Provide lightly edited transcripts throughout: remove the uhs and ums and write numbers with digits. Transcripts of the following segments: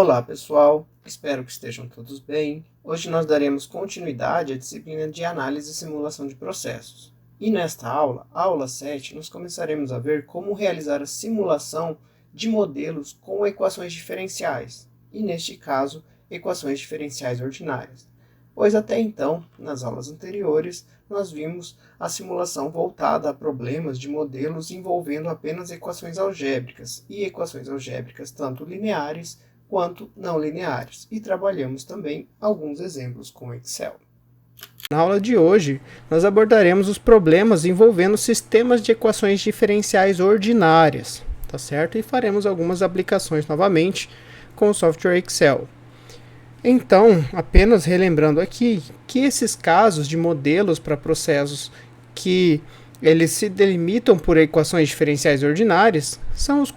Olá pessoal, espero que estejam todos bem. Hoje nós daremos continuidade à disciplina de análise e simulação de processos. E nesta aula, a aula 7, nós começaremos a ver como realizar a simulação de modelos com equações diferenciais, e neste caso, equações diferenciais ordinárias. Pois até então, nas aulas anteriores, nós vimos a simulação voltada a problemas de modelos envolvendo apenas equações algébricas, e equações algébricas tanto lineares quanto não lineares, e trabalhamos também alguns exemplos com Excel. Na aula de hoje, nós abordaremos os problemas envolvendo sistemas de equações diferenciais ordinárias, tá certo? E faremos algumas aplicações novamente com o software Excel. Então, apenas relembrando aqui que esses casos de modelos para processos que eles se delimitam por equações diferenciais ordinárias são os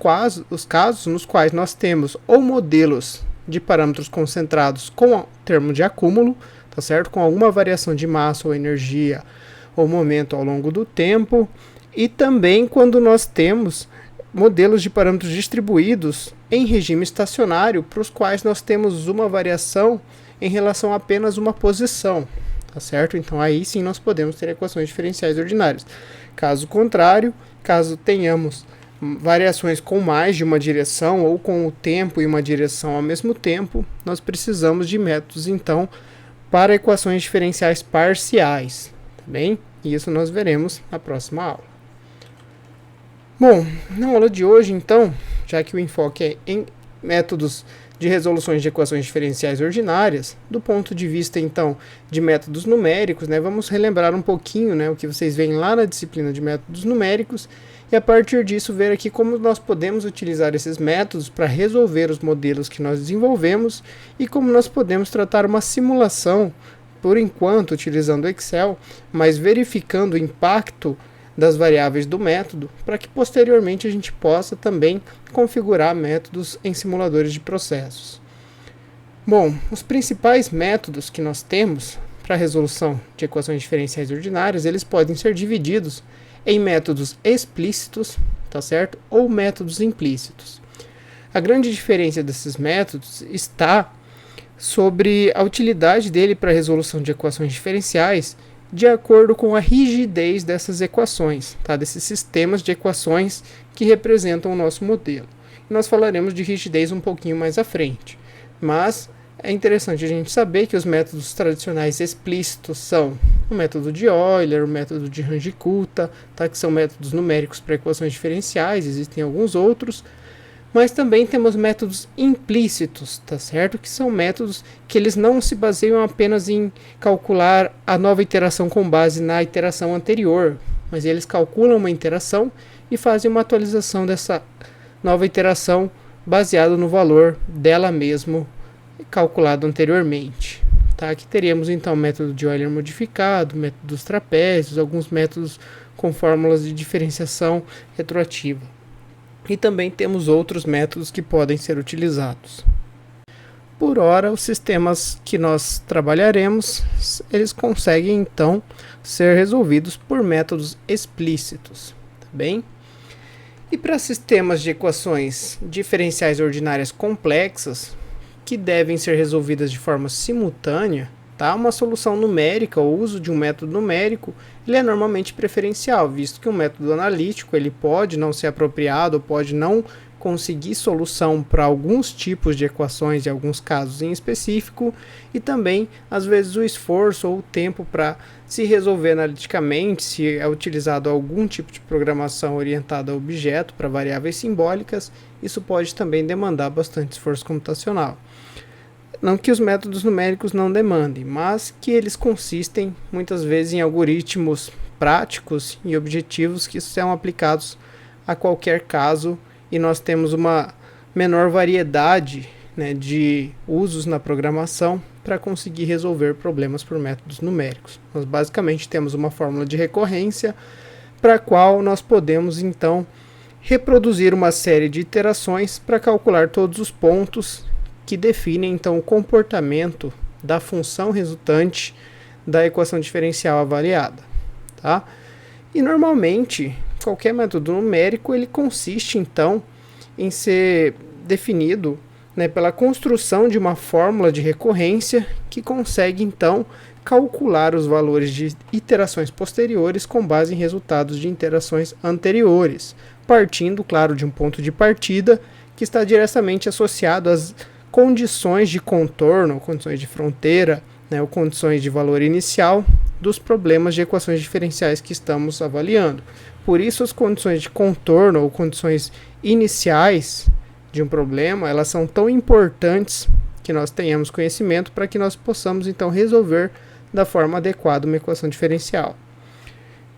casos nos quais nós temos ou modelos de parâmetros concentrados com o termo de acúmulo, tá certo? Com alguma variação de massa ou energia ou momento ao longo do tempo, e também quando nós temos modelos de parâmetros distribuídos em regime estacionário, para os quais nós temos uma variação em relação a apenas uma posição, tá certo? Então aí sim nós podemos ter equações diferenciais ordinárias. Caso contrário, caso tenhamos variações com mais de uma direção ou com o tempo e uma direção ao mesmo tempo, nós precisamos de métodos então para equações diferenciais parciais, tá bem? E isso nós veremos na próxima aula. Bom, na aula de hoje então, já que o enfoque é em métodos de resoluções de equações diferenciais ordinárias, do ponto de vista então de métodos numéricos, vamos relembrar um pouquinho o que vocês veem lá na disciplina de métodos numéricos, e a partir disso ver aqui como nós podemos utilizar esses métodos para resolver os modelos que nós desenvolvemos e como nós podemos tratar uma simulação, por enquanto utilizando o Excel, mas verificando o impacto das variáveis do método, para que posteriormente a gente possa também configurar métodos em simuladores de processos. Bom, os principais métodos que nós temos para a resolução de equações diferenciais ordinárias, eles podem ser divididos em métodos explícitos, tá certo? Ou métodos implícitos. A grande diferença desses métodos está sobre a utilidade dele para a resolução de equações diferenciais de acordo com a rigidez dessas equações, tá? Desses sistemas de equações que representam o nosso modelo. E nós falaremos de rigidez um pouquinho mais à frente, mas é interessante a gente saber que os métodos tradicionais explícitos são o método de Euler, o método de Runge-Kutta, tá? Que são métodos numéricos para equações diferenciais, existem alguns outros, mas também temos métodos implícitos, tá certo? Que são métodos que eles não se baseiam apenas em calcular a nova iteração com base na iteração anterior, mas eles calculam uma iteração e fazem uma atualização dessa nova iteração baseado no valor dela mesmo calculado anteriormente. Tá? Aqui teríamos então o método de Euler modificado, método dos trapézios, alguns métodos com fórmulas de diferenciação retroativa. E também temos outros métodos que podem ser utilizados. Por ora, os sistemas que nós trabalharemos, eles conseguem então ser resolvidos por métodos explícitos, tá bem? E para sistemas de equações diferenciais ordinárias complexas, que devem ser resolvidas de forma simultânea, tá? Uma solução numérica ou uso de um método numérico, ele é normalmente preferencial, visto que um método analítico ele pode não ser apropriado, ou pode não conseguir solução para alguns tipos de equações, em alguns casos em específico, e também, às vezes, o esforço ou o tempo para se resolver analiticamente, se é utilizado algum tipo de programação orientada a objeto para variáveis simbólicas, isso pode também demandar bastante esforço computacional. Não que os métodos numéricos não demandem, mas que eles consistem muitas vezes em algoritmos práticos e objetivos que são aplicados a qualquer caso, e nós temos uma menor variedade de usos na programação para conseguir resolver problemas por métodos numéricos. Nós basicamente temos uma fórmula de recorrência para a qual nós podemos então reproduzir uma série de iterações para calcular todos os pontos que definem então o comportamento da função resultante da equação diferencial avaliada, tá? E normalmente qualquer método numérico ele consiste então em ser definido né, pela construção de uma fórmula de recorrência que consegue então calcular os valores de iterações posteriores com base em resultados de iterações anteriores, partindo, claro, de um ponto de partida que está diretamente associado às condições de contorno, condições de fronteira, né, ou condições de valor inicial dos problemas de equações diferenciais que estamos avaliando. Por isso, as condições de contorno ou condições iniciais de um problema, elas são tão importantes que nós tenhamos conhecimento para que nós possamos então resolver da forma adequada uma equação diferencial.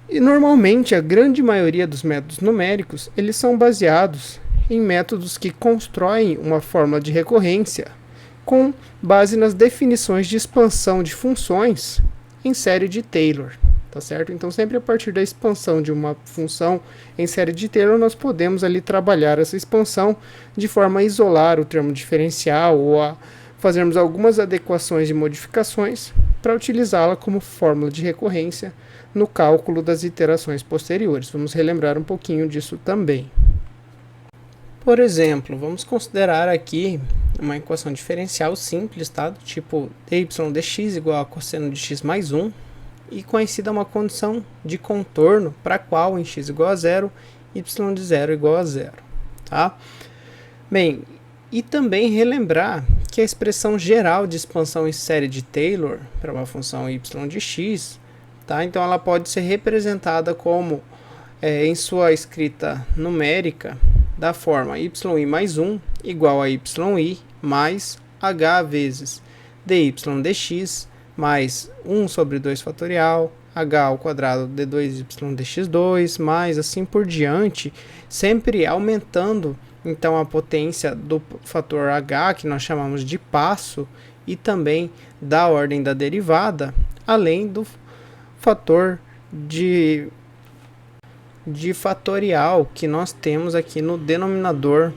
E normalmente a grande maioria dos métodos numéricos, eles são baseados em métodos que constroem uma fórmula de recorrência com base nas definições de expansão de funções em série de Taylor, tá certo? Então sempre a partir da expansão de uma função em série de Taylor, nós podemos ali trabalhar essa expansão de forma a isolar o termo diferencial ou a fazermos algumas adequações e modificações para utilizá-la como fórmula de recorrência no cálculo das iterações posteriores. Vamos relembrar um pouquinho disso também. Por exemplo, vamos considerar aqui uma equação diferencial simples, tá? Do tipo dy dx igual a cosseno de x mais 1 e conhecida uma condição de contorno para a qual em x igual a 0, y de 0 igual a 0, tá? Bem, e também relembrar que a expressão geral de expansão em série de Taylor para uma função y de x, tá? Então ela pode ser representada como, em sua escrita numérica, da forma y mais 1 igual a y mais h vezes dy dx mais 1 sobre 2 fatorial, h ao quadrado de 2y dx2, mais assim por diante, sempre aumentando então a potência do fator h, que nós chamamos de passo, e também da ordem da derivada, além do fator de fatorial que nós temos aqui no denominador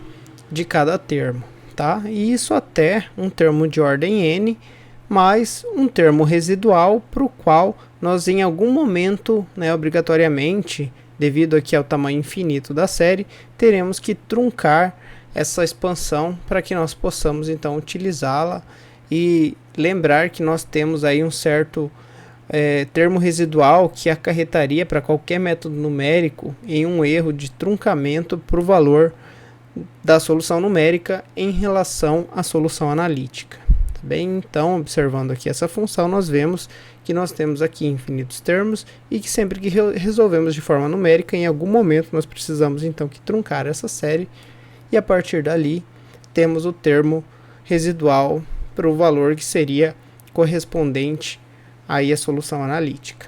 de cada termo, tá? E isso até um termo de ordem n, mais um termo residual para o qual nós em algum momento, né, obrigatoriamente, devido aqui ao tamanho infinito da série, teremos que truncar essa expansão para que nós possamos então utilizá-la e lembrar que nós temos aí um certo termo residual que acarretaria para qualquer método numérico em um erro de truncamento para o valor da solução numérica em relação à solução analítica. Tá bem? Então, observando aqui essa função, nós vemos que nós temos aqui infinitos termos e que sempre que resolvemos de forma numérica, em algum momento nós precisamos então que truncar essa série e a partir dali temos o termo residual para o valor que seria correspondente aí a solução analítica.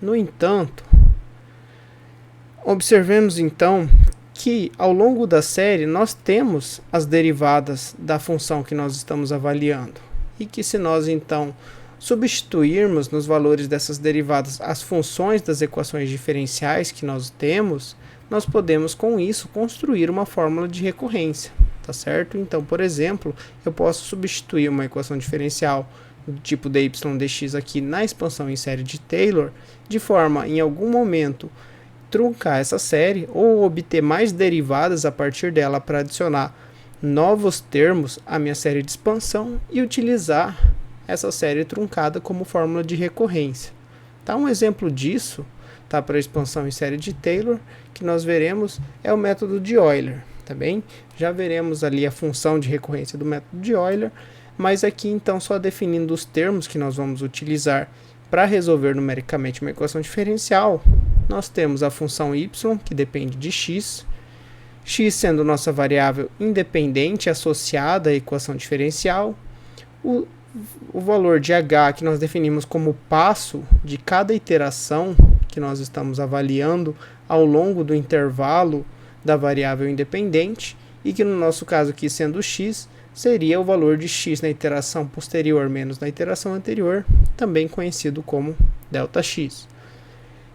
No entanto, observemos então que ao longo da série nós temos as derivadas da função que nós estamos avaliando e que se nós então substituirmos nos valores dessas derivadas as funções das equações diferenciais que nós temos, nós podemos com isso construir uma fórmula de recorrência, tá certo? Então, por exemplo, eu posso substituir uma equação diferencial do tipo dy dx aqui na expansão em série de Taylor, de forma em algum momento truncar essa série ou obter mais derivadas a partir dela para adicionar novos termos à minha série de expansão e utilizar essa série truncada como fórmula de recorrência. Tá? Um exemplo disso, tá, para a expansão em série de Taylor, que nós veremos é o método de Euler, tá bem? Já veremos ali a função de recorrência do método de Euler, mas aqui então só definindo os termos que nós vamos utilizar para resolver numericamente uma equação diferencial, nós temos a função y, que depende de x sendo nossa variável independente associada à equação diferencial, o valor de h que nós definimos como passo de cada iteração que nós estamos avaliando ao longo do intervalo da variável independente, e que no nosso caso aqui sendo x, seria o valor de x na iteração posterior menos na iteração anterior, também conhecido como ΔX.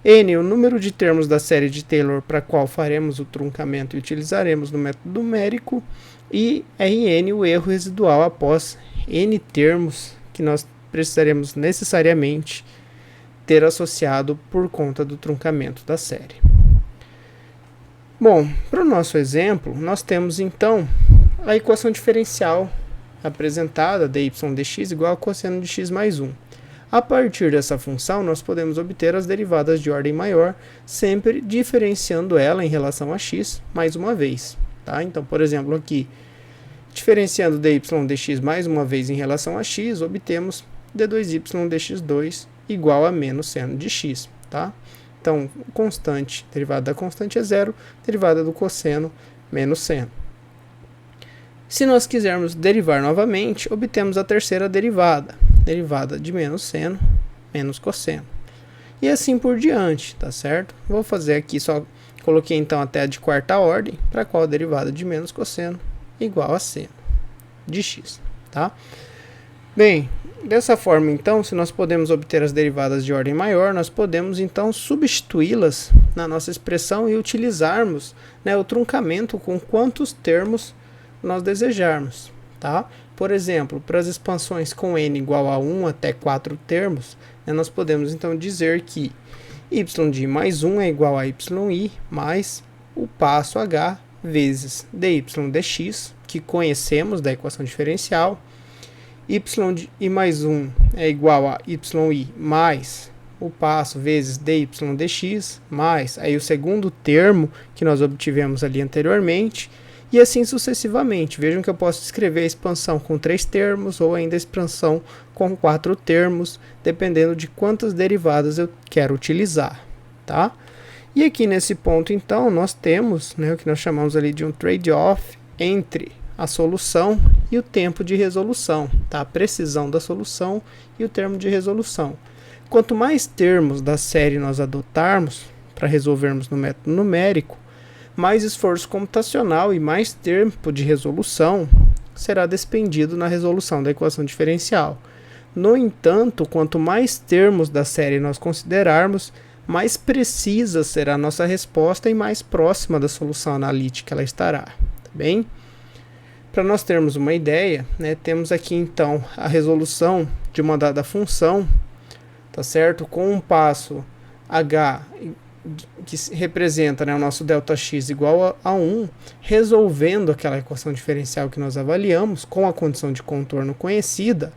N, o número de termos da série de Taylor para a qual faremos o truncamento e utilizaremos no método numérico, e Rn, o erro residual após n termos que nós precisaremos necessariamente ter associado por conta do truncamento da série. Bom, para o nosso exemplo, nós temos então a equação diferencial apresentada, dy dx igual a cosseno de x mais 1. A partir dessa função, nós podemos obter as derivadas de ordem maior, sempre diferenciando ela em relação a x mais uma vez. Tá? Então, por exemplo, aqui, diferenciando dy dx mais uma vez em relação a x, obtemos d2y dx2 igual a menos seno de x. Tá? Então, constante, derivada da constante é zero, derivada do cosseno, menos seno. Se nós quisermos derivar novamente, obtemos a terceira derivada, derivada de menos seno, menos cosseno. E assim por diante, tá certo? Vou fazer aqui, só coloquei então até a de quarta ordem, para a qual a derivada de menos cosseno igual a seno de x, tá? Bem, dessa forma então, se nós podemos obter as derivadas de ordem maior, nós podemos então substituí-las na nossa expressão e utilizarmos, né, o truncamento com quantos termos nós desejarmos, tá? Por exemplo, para as expansões com n igual a 1 até 4 termos, né, nós podemos então dizer que y de mais 1 é igual a yi mais o passo h vezes dy dx, que conhecemos da equação diferencial, y de i mais 1 é igual a yi mais o passo vezes dy dx, mais aí o segundo termo que nós obtivemos ali anteriormente, e assim sucessivamente. Vejam que eu posso escrever a expansão com 3 termos ou ainda a expansão com 4 termos, dependendo de quantas derivadas eu quero utilizar, tá? E aqui nesse ponto, então, nós temos, né, o que nós chamamos ali de um trade-off entre a solução e o tempo de resolução, tá? A precisão da solução e o termo de resolução. Quanto mais termos da série nós adotarmos para resolvermos no método numérico, mais esforço computacional e mais tempo de resolução será despendido na resolução da equação diferencial. No entanto, quanto mais termos da série nós considerarmos, mais precisa será a nossa resposta e mais próxima da solução analítica ela estará. Tá bem? Para nós termos uma ideia, né, temos aqui então a resolução de uma dada função, tá certo? Com um passo h que representa, né, o nosso ΔX igual a 1, resolvendo aquela equação diferencial que nós avaliamos com a condição de contorno conhecida,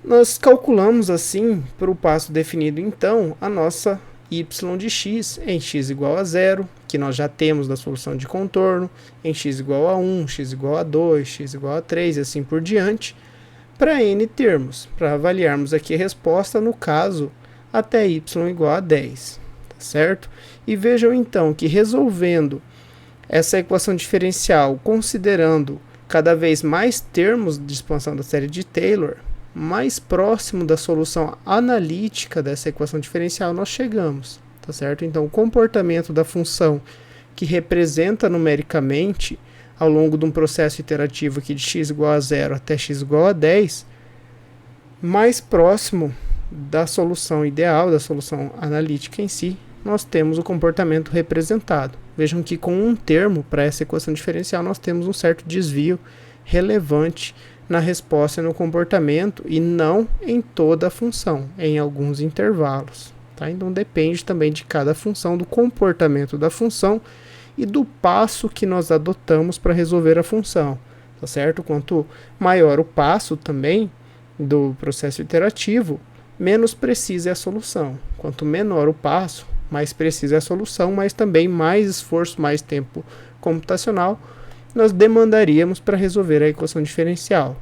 nós calculamos assim, para o passo definido então, a nossa y de x em x igual a 0, que nós já temos da solução de contorno, em x igual a 1, x igual a 2, x igual a 3 e assim por diante, para n termos, para avaliarmos aqui a resposta no caso até y igual a 10. Certo? E vejam então que resolvendo essa equação diferencial, considerando cada vez mais termos de expansão da série de Taylor, mais próximo da solução analítica dessa equação diferencial nós chegamos, tá certo? Então o comportamento da função que representa numericamente ao longo de um processo iterativo aqui de x igual a 0 até x igual a 10, mais próximo da solução ideal, da solução analítica em si, nós temos o comportamento representado. Vejam que com um termo para essa equação diferencial nós temos um certo desvio relevante na resposta e no comportamento e não em toda a função, em alguns intervalos. Tá? Então depende também de cada função, do comportamento da função e do passo que nós adotamos para resolver a função. Tá certo? Quanto maior o passo também do processo iterativo, menos precisa é a solução. Quanto menor o passo, mais precisa é a solução, mas também mais esforço, mais tempo computacional nós demandaríamos para resolver a equação diferencial.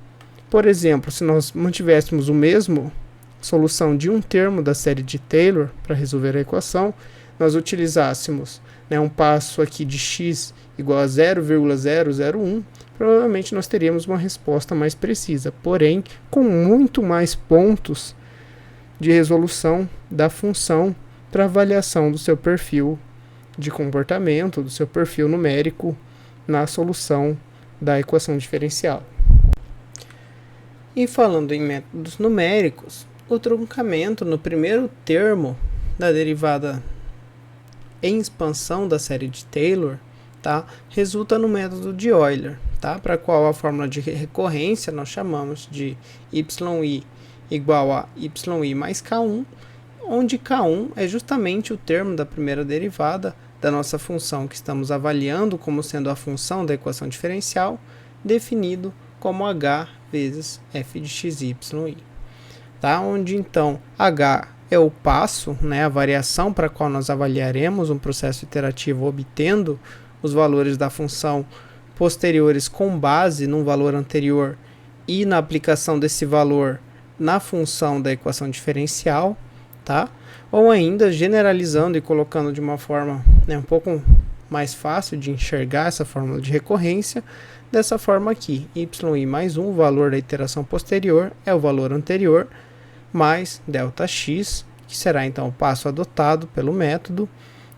Por exemplo, se nós mantivéssemos o mesmo solução de um termo da série de Taylor para resolver a equação, nós utilizássemos, né, um passo aqui de x igual a 0,001, provavelmente nós teríamos uma resposta mais precisa, porém com muito mais pontos de resolução da função para avaliação do seu perfil de comportamento, do seu perfil numérico na solução da equação diferencial. E falando em métodos numéricos, o truncamento no primeiro termo da derivada em expansão da série de Taylor, tá, resulta no método de Euler, tá, para qual a fórmula de recorrência nós chamamos de yi igual a yi mais k1, onde k1 é justamente o termo da primeira derivada da nossa função que estamos avaliando como sendo a função da equação diferencial, definido como h vezes f de xy. Tá? Onde então h é o passo, né, a variação para a qual nós avaliaremos um processo iterativo obtendo os valores da função posteriores com base num valor anterior e na aplicação desse valor na função da equação diferencial, tá? Ou ainda generalizando e colocando de uma forma, né, um pouco mais fácil de enxergar essa fórmula de recorrência, dessa forma aqui, y mais 1, o valor da iteração posterior é o valor anterior, mais ΔX, que será então o passo adotado pelo método,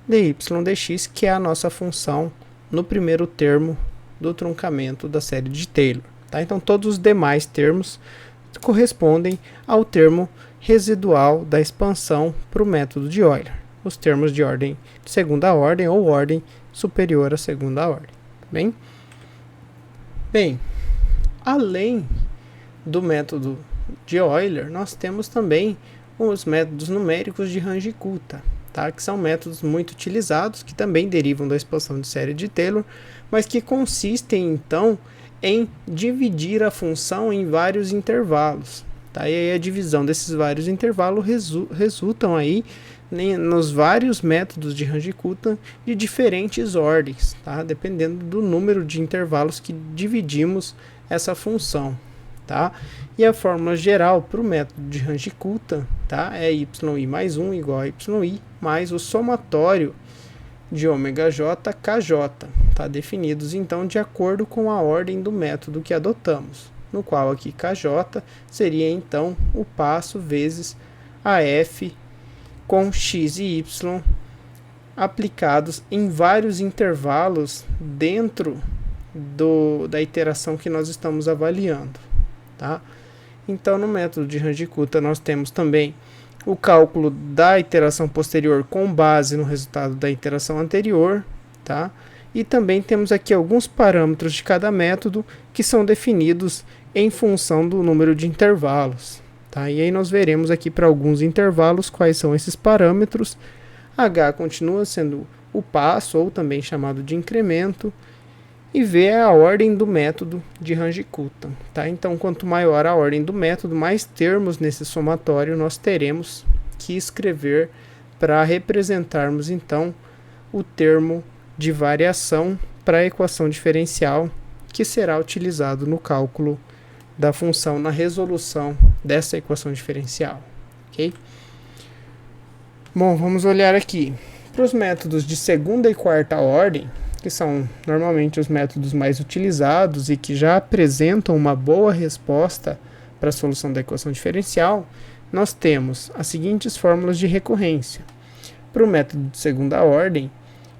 dy dx, que é a nossa função no primeiro termo do truncamento da série de Taylor. Tá? Então todos os demais termos correspondem ao termo residual da expansão para o método de Euler, os termos de ordem de segunda ordem ou ordem superior à segunda ordem. Bem, além do método de Euler, nós temos também os métodos numéricos de Runge-Kutta, tá? Que são métodos muito utilizados, que também derivam da expansão de série de Taylor, mas que consistem então em dividir a função em vários intervalos. Tá? E aí a divisão desses vários intervalos resultam aí nos vários métodos de Runge-Kutta de diferentes ordens, tá? Dependendo do número de intervalos que dividimos essa função. Tá? E a fórmula geral para o método de Runge-Kutta, tá? É y mais 1 igual a y mais o somatório de ômega-j, kj, tá? Definidos então de acordo com a ordem do método que adotamos, no qual aqui kj seria então o passo vezes a f com x e y aplicados em vários intervalos dentro da iteração que nós estamos avaliando. Tá? Então, no método de Runge-Kutta, nós temos também o cálculo da iteração posterior com base no resultado da iteração anterior, tá? E também temos aqui alguns parâmetros de cada método que são definidos em função do número de intervalos. Tá? E aí nós veremos aqui para alguns intervalos quais são esses parâmetros. H continua sendo o passo, ou também chamado de incremento, e V é a ordem do método de Runge-Kutta. Tá? Então, quanto maior a ordem do método, mais termos nesse somatório nós teremos que escrever para representarmos, então, o termo de variação para a equação diferencial que será utilizado no cálculo da função, na resolução dessa equação diferencial. Ok? Bom, vamos olhar aqui para os métodos de segunda e quarta ordem, que são normalmente os métodos mais utilizados e que já apresentam uma boa resposta para a solução da equação diferencial. Nós temos as seguintes fórmulas de recorrência. Para o método de segunda ordem,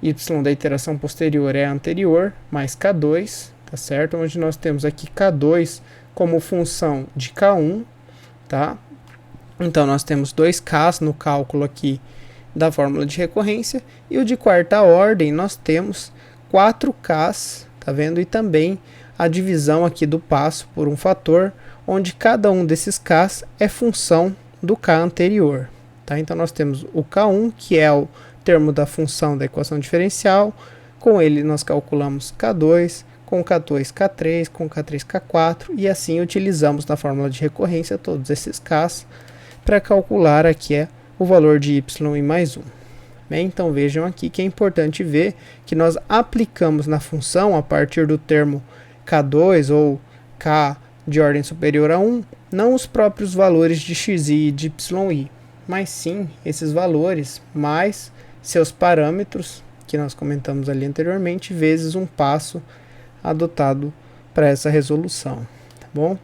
y da iteração posterior é a anterior, mais k2, tá certo? Onde nós temos aqui k2 como função de k1, tá? Então, nós temos 2k's no cálculo aqui da fórmula de recorrência, e o de quarta ordem nós temos 4k's, tá vendo? E também a divisão aqui do passo por um fator, onde cada um desses k's é função do k anterior, tá? Então, nós temos o k1, que é o termo da função da equação diferencial, com ele nós calculamos k2, com K2, K3, com K3, K4, e assim utilizamos na fórmula de recorrência todos esses k's para calcular aqui o valor de y e mais 1. Bem, então vejam aqui que é importante ver que nós aplicamos na função, a partir do termo K2 ou K de ordem superior a 1, não os próprios valores de xi e de yi, mas sim esses valores mais seus parâmetros, que nós comentamos ali anteriormente, vezes um passo adotado para essa resolução, tá bom?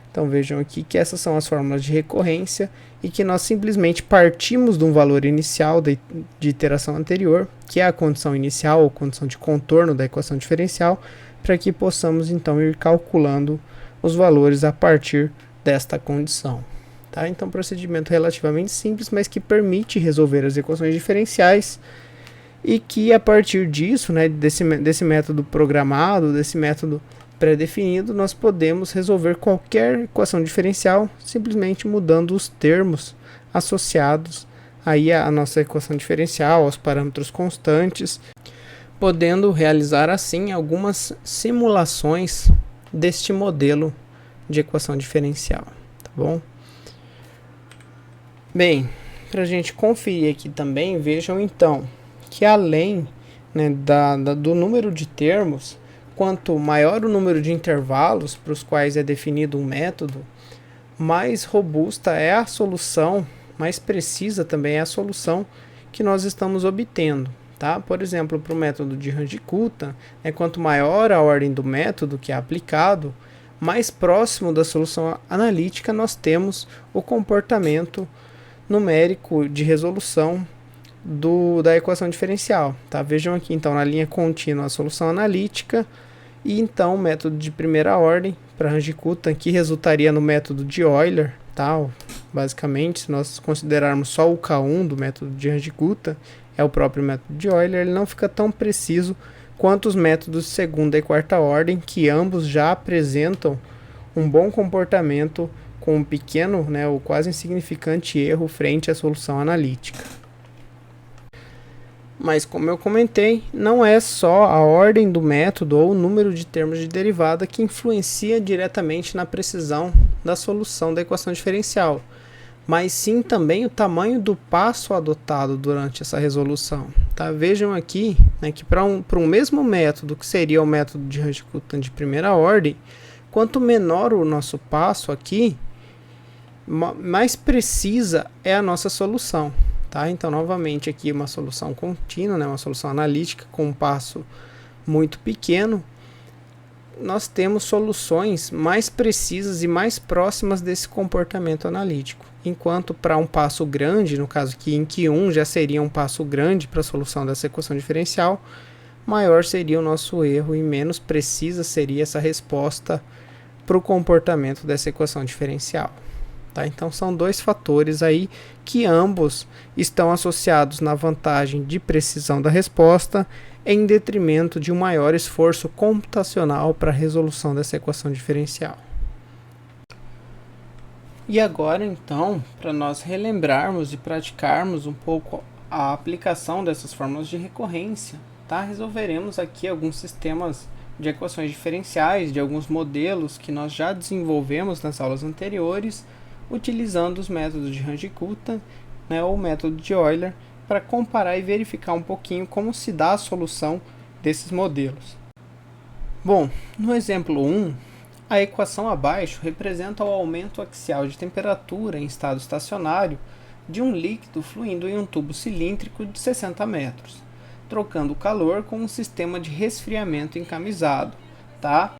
Então vejam aqui que essas são as fórmulas de recorrência e que nós simplesmente partimos de um valor inicial de iteração anterior, que é a condição inicial ou condição de contorno da equação diferencial, para que possamos então ir calculando os valores a partir desta condição. Tá? Então, procedimento relativamente simples, mas que permite resolver as equações diferenciais e que a partir disso, né, desse método programado, desse método pré-definido, nós podemos resolver qualquer equação diferencial simplesmente mudando os termos associados aí à nossa equação diferencial, aos parâmetros constantes, podendo realizar assim algumas simulações deste modelo de equação diferencial, tá bom? Bem, para a gente conferir aqui também, vejam então que além, né, do número de termos, quanto maior o número de intervalos para os quais é definido um método, mais robusta é a solução, mais precisa também é a solução que nós estamos obtendo. Tá? Por exemplo, para o método de Range-Kutta, quanto maior a ordem do método que é aplicado, mais próximo da solução analítica nós temos o comportamento numérico de resolução da equação diferencial. Tá? Vejam aqui então na linha contínua a solução analítica e então o método de primeira ordem para Range-Kutta, que resultaria no método de Euler. Tá? Basicamente, se nós considerarmos só o K1 do método de Range-Kutta, é o próprio método de Euler, ele não fica tão preciso quanto os métodos de segunda e quarta ordem, que ambos já apresentam um bom comportamento com um pequeno, ou quase insignificante erro frente à solução analítica. Mas como eu comentei, não é só a ordem do método ou o número de termos de derivada que influencia diretamente na precisão da solução da equação diferencial, mas sim também o tamanho do passo adotado durante essa resolução. Tá? Vejam aqui, que para um mesmo método, que seria o método de Range-Kutta de primeira ordem, quanto menor o nosso passo aqui, mais precisa é a nossa solução. Tá? Então, novamente, aqui uma solução contínua, uma solução analítica com um passo muito pequeno, nós temos soluções mais precisas e mais próximas desse comportamento analítico. Enquanto para um passo grande, no caso aqui em Q1 já seria um passo grande para a solução dessa equação diferencial, maior seria o nosso erro e menos precisa seria essa resposta para o comportamento dessa equação diferencial. Tá? Então são dois fatores aí que ambos estão associados na vantagem de precisão da resposta em detrimento de um maior esforço computacional para a resolução dessa equação diferencial. E agora então, para nós relembrarmos e praticarmos um pouco a aplicação dessas fórmulas de recorrência, tá? Resolveremos aqui alguns sistemas de equações diferenciais de alguns modelos que nós já desenvolvemos nas aulas anteriores, utilizando os métodos de Range-Kutta, ou o método de Euler, para comparar e verificar um pouquinho como se dá a solução desses modelos. Bom, no exemplo 1, a equação abaixo representa o aumento axial de temperatura em estado estacionário de um líquido fluindo em um tubo cilíndrico de 60 metros, trocando o calor com um sistema de resfriamento encamisado. Tá?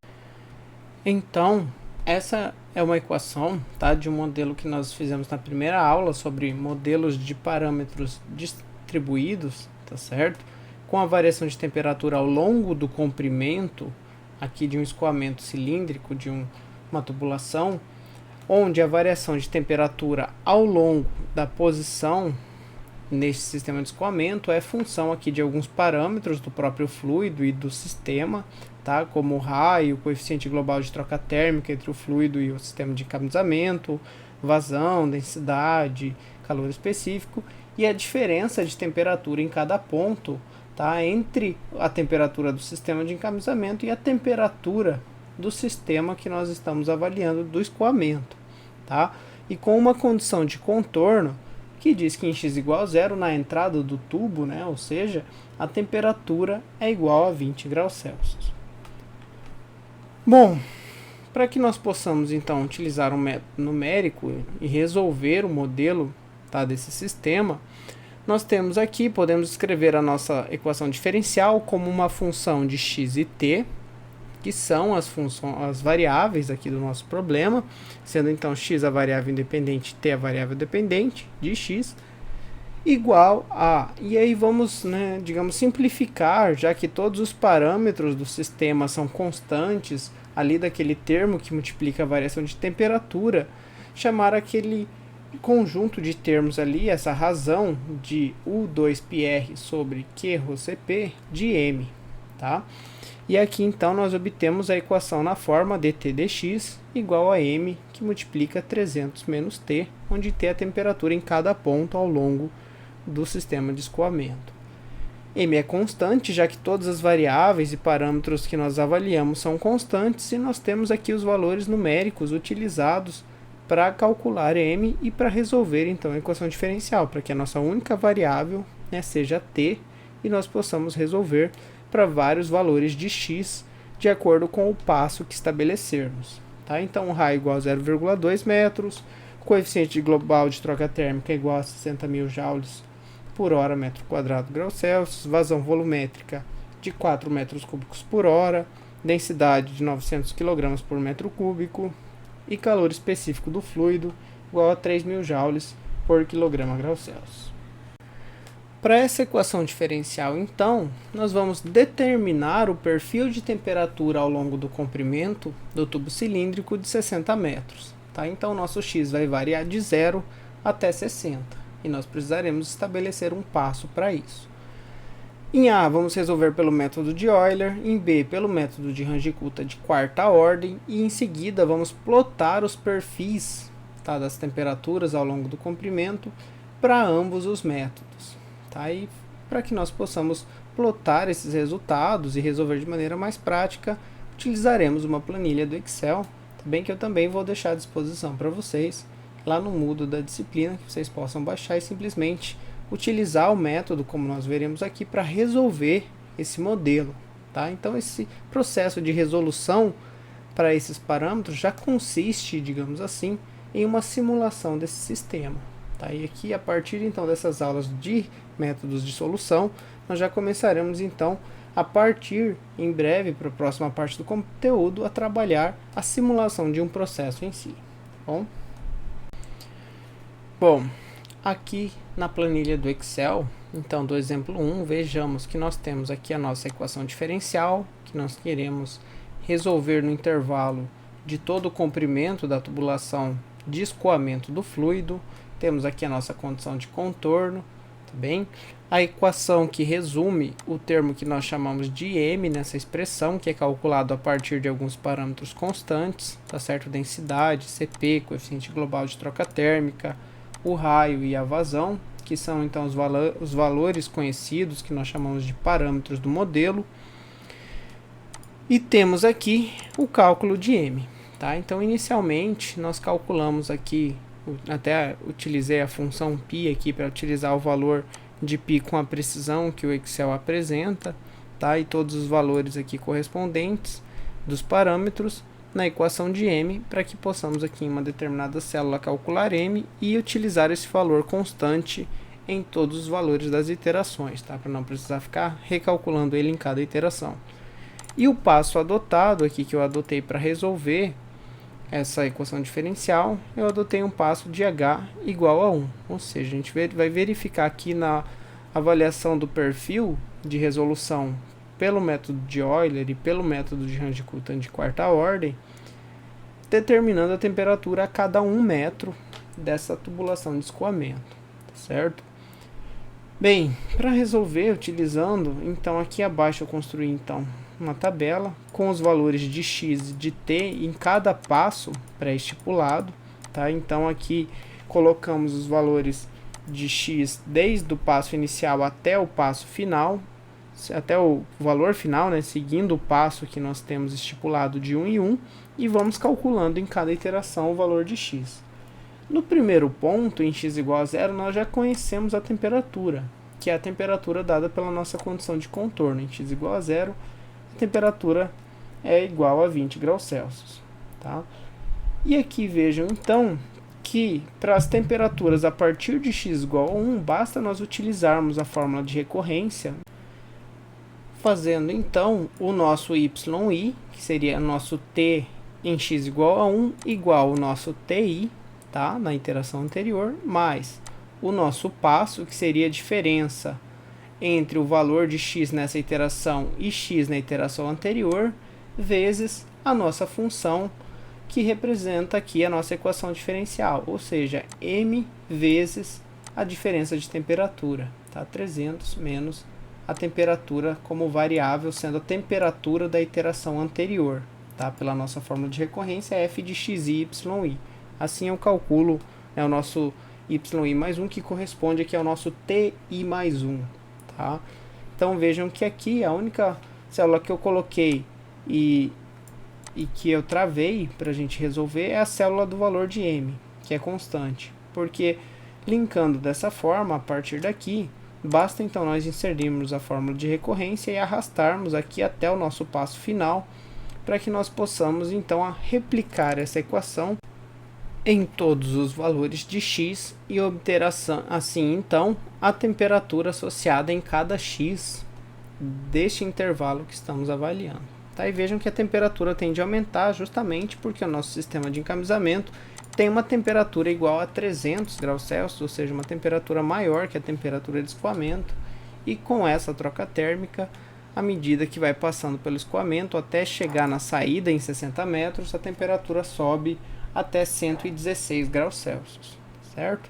Então, essa é uma equação, tá, de um modelo que nós fizemos na primeira aula sobre modelos de parâmetros distribuídos, tá certo? Com a variação de temperatura ao longo do comprimento aqui de um escoamento cilíndrico de uma tubulação, onde a variação de temperatura ao longo da posição neste sistema de escoamento é função aqui de alguns parâmetros do próprio fluido e do sistema, tá? Como o raio, o coeficiente global de troca térmica entre o fluido e o sistema de encamisamento, vazão, densidade, calor específico, e a diferença de temperatura em cada ponto, tá? Entre a temperatura do sistema de encamisamento e a temperatura do sistema que nós estamos avaliando do escoamento. Tá? E com uma condição de contorno que diz que em x igual a zero na entrada do tubo, ou seja, a temperatura é igual a 20 graus Celsius. Bom, para que nós possamos então utilizar um método numérico e resolver o modelo, tá, desse sistema, nós temos aqui, podemos escrever a nossa equação diferencial como uma função de x e t, que são as variáveis aqui do nosso problema, sendo então x a variável independente, t a variável dependente de x, igual a... E aí vamos, digamos, simplificar, já que todos os parâmetros do sistema são constantes, ali daquele termo que multiplica a variação de temperatura, chamar aquele conjunto de termos ali, essa razão de U2πr sobre Q rho Cp de m, tá? E aqui então nós obtemos a equação na forma dt dx igual a m, que multiplica 300 menos t, onde t é a temperatura em cada ponto ao longo do sistema de escoamento. M é constante, já que todas as variáveis e parâmetros que nós avaliamos são constantes, e nós temos aqui os valores numéricos utilizados para calcular M e para resolver então a equação diferencial, para que a nossa única variável, né, seja t, e nós possamos resolver para vários valores de x de acordo com o passo que estabelecermos. Tá? Então, o raio igual a 0,2 metros, coeficiente global de troca térmica igual a 60.000 joules por hora metro quadrado grau Celsius, vazão volumétrica de 4 metros cúbicos por hora, densidade de 900 kg por metro cúbico e calor específico do fluido igual a 3.000 joules por quilograma grau Celsius. Para essa equação diferencial, então, nós vamos determinar o perfil de temperatura ao longo do comprimento do tubo cilíndrico de 60 metros. Tá? Então, o nosso x vai variar de 0 até 60. E nós precisaremos estabelecer um passo para isso. Em A, vamos resolver pelo método de Euler, em B, pelo método de Runge-Kutta de quarta ordem, e em seguida vamos plotar os perfis, tá, das temperaturas ao longo do comprimento para ambos os métodos. Tá? E para que nós possamos plotar esses resultados e resolver de maneira mais prática, utilizaremos uma planilha do Excel, bem que eu também vou deixar à disposição para vocês lá no Moodle da disciplina, que vocês possam baixar e simplesmente utilizar o método, como nós veremos aqui, para resolver esse modelo. Tá? Então, esse processo de resolução para esses parâmetros já consiste, digamos assim, em uma simulação desse sistema. Tá? E aqui, a partir então dessas aulas de métodos de solução, nós já começaremos então, a partir, em breve, para a próxima parte do conteúdo, a trabalhar a simulação de um processo em si. Tá bom? Bom, aqui na planilha do Excel, então do exemplo 1, vejamos que nós temos aqui a nossa equação diferencial, que nós queremos resolver no intervalo de todo o comprimento da tubulação de escoamento do fluido. Temos aqui a nossa condição de contorno, tá bem? A equação que resume o termo que nós chamamos de M nessa expressão, que é calculado a partir de alguns parâmetros constantes, tá certo? Densidade, Cp, coeficiente global de troca térmica, o raio e a vazão, que são então os valores conhecidos que nós chamamos de parâmetros do modelo. E temos aqui o cálculo de M. Tá? Então, inicialmente, nós calculamos aqui, até utilizei a função π aqui para utilizar o valor de π com a precisão que o Excel apresenta, tá? E todos os valores aqui correspondentes dos parâmetros na equação de M, para que possamos aqui em uma determinada célula calcular M e utilizar esse valor constante em todos os valores das iterações, tá? Para não precisar ficar recalculando ele em cada iteração. E o passo adotado aqui, que eu adotei para resolver essa equação diferencial, eu adotei um passo de H igual a 1. Ou seja, a gente vai verificar aqui na avaliação do perfil de resolução pelo método de Euler e pelo método de Runge-Kutta de quarta ordem, determinando a temperatura a cada 1 metro dessa tubulação de escoamento, certo? Bem, para resolver utilizando, então aqui abaixo eu construí então uma tabela com os valores de x e de t em cada passo pré-estipulado, tá? Então aqui colocamos os valores de x desde o passo inicial até o passo final, até o valor final, né, seguindo o passo que nós temos estipulado de 1 em 1, e vamos calculando em cada iteração o valor de x. No primeiro ponto, em x igual a 0, nós já conhecemos a temperatura, que é a temperatura dada pela nossa condição de contorno. Em x igual a 0, a temperatura é igual a 20 graus Celsius. Tá? E aqui vejam então que para as temperaturas a partir de x igual a 1, basta nós utilizarmos a fórmula de recorrência, fazendo então o nosso YI, que seria nosso T em x igual a 1, igual ao nosso TI, tá? Na iteração anterior, mais o nosso passo, que seria a diferença entre o valor de x nessa iteração e x na iteração anterior, vezes a nossa função, que representa aqui a nossa equação diferencial, ou seja, m vezes a diferença de temperatura, tá? 300 menos a temperatura como variável, sendo a temperatura da iteração anterior, tá? Pela nossa fórmula de recorrência, f de x e yi. Assim eu calculo, né, o nosso yi mais 1, que corresponde aqui ao nosso ti mais 1. Tá? Então vejam que aqui a única célula que eu coloquei e que eu travei para a gente resolver é a célula do valor de m, que é constante, porque linkando dessa forma, a partir daqui, basta então nós inserirmos a fórmula de recorrência e arrastarmos aqui até o nosso passo final, para que nós possamos então replicar essa equação em todos os valores de x e obter assim então a temperatura associada em cada x deste intervalo que estamos avaliando. Tá? E vejam que a temperatura tende a aumentar justamente porque o nosso sistema de encamisamento tem uma temperatura igual a 300 graus Celsius, ou seja, uma temperatura maior que a temperatura de escoamento, e com essa troca térmica, à medida que vai passando pelo escoamento até chegar na saída em 60 metros, a temperatura sobe até 116 graus Celsius, certo?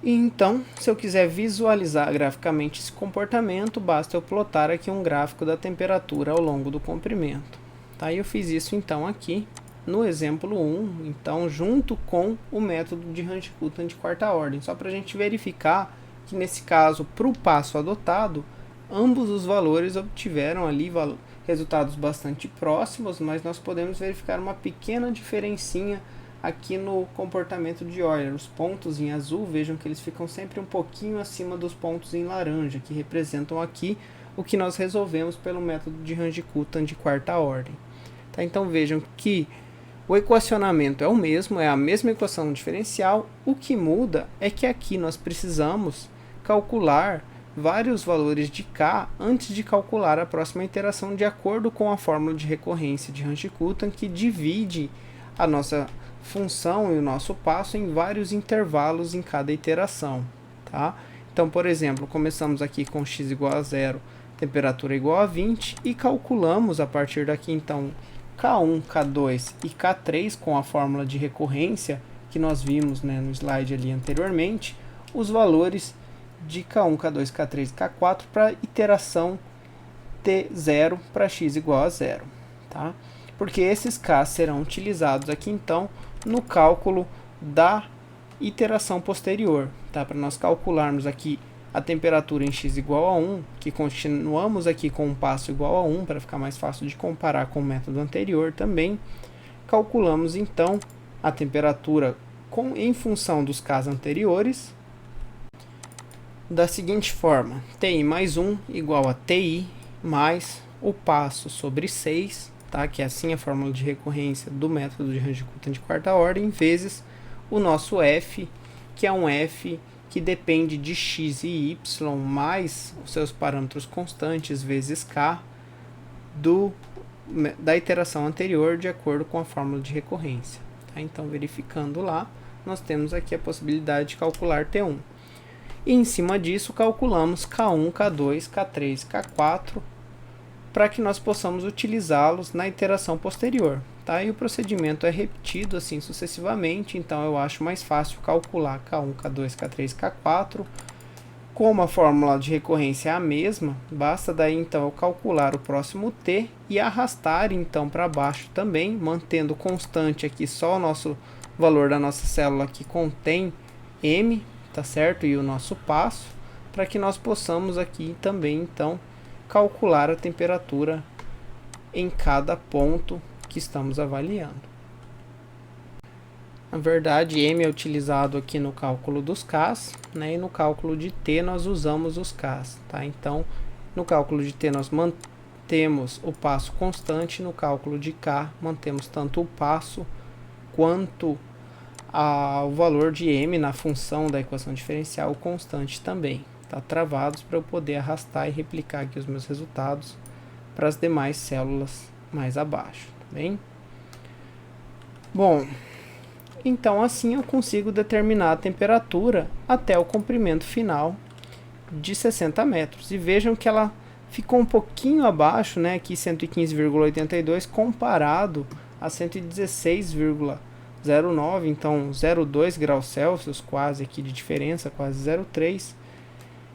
E então, se eu quiser visualizar graficamente esse comportamento, basta eu plotar aqui um gráfico da temperatura ao longo do comprimento. Tá? E eu fiz isso então aqui no exemplo 1, então junto com o método de Range-Kuttan de quarta ordem, só para a gente verificar que nesse caso, para o passo adotado, ambos os valores obtiveram ali resultados bastante próximos, mas nós podemos verificar uma pequena diferencinha aqui no comportamento de Euler. Os pontos em azul, vejam que eles ficam sempre um pouquinho acima dos pontos em laranja, que representam aqui o que nós resolvemos pelo método de Range-Kuttan de quarta ordem. Tá? Então vejam que o equacionamento é o mesmo, é a mesma equação diferencial, o que muda é que aqui nós precisamos calcular vários valores de k antes de calcular a próxima iteração de acordo com a fórmula de recorrência de Range-Kuttan, que divide a nossa função e o nosso passo em vários intervalos em cada iteração. Tá? Então, por exemplo, começamos aqui com x igual a 0, temperatura igual a 20 e calculamos a partir daqui então K1, K2 e K3 com a fórmula de recorrência que nós vimos, né, no slide ali anteriormente, os valores de K1, K2, K3 e K4 para iteração T0 para x igual a 0. Tá? Porque esses K serão utilizados aqui então no cálculo da iteração posterior. Tá? Para nós calcularmos aqui a temperatura em x igual a 1, que continuamos aqui com um passo igual a 1, para ficar mais fácil de comparar com o método anterior também, calculamos então a temperatura em função dos Ks anteriores, da seguinte forma: Ti mais 1 igual a Ti mais o passo sobre 6, tá? Que é assim a fórmula de recorrência do método de Range-Kuttan de quarta ordem, vezes o nosso f, que é um f que depende de x e y mais os seus parâmetros constantes vezes k da iteração anterior de acordo com a fórmula de recorrência. Tá? Então, verificando lá, nós temos aqui a possibilidade de calcular T1. E em cima disso, calculamos K1, K2, K3 e K4 para que nós possamos utilizá-los na iteração posterior. Tá? E o procedimento é repetido assim sucessivamente, então eu acho mais fácil calcular K1, K2, K3 e K4. Como a fórmula de recorrência é a mesma, basta daí então eu calcular o próximo T e arrastar então para baixo também, mantendo constante aqui só o nosso valor da nossa célula que contém M, tá certo? E o nosso passo, para que nós possamos aqui também então calcular a temperatura em cada ponto que estamos avaliando. Na verdade, M é utilizado aqui no cálculo dos Ks, né, e no cálculo de T nós usamos os Ks. Tá? Então, no cálculo de T nós mantemos o passo constante, no cálculo de K mantemos tanto o passo quanto o valor de M na função da equação diferencial constante também. Tá? Travados para eu poder arrastar e replicar aqui os meus resultados para as demais células mais abaixo. Tá bem? Bom, então assim eu consigo determinar a temperatura até o comprimento final de 60 metros. E vejam que ela ficou um pouquinho abaixo, né, aqui 115,82 comparado a 116,09, então 0,2 graus Celsius quase aqui de diferença, quase 0,3.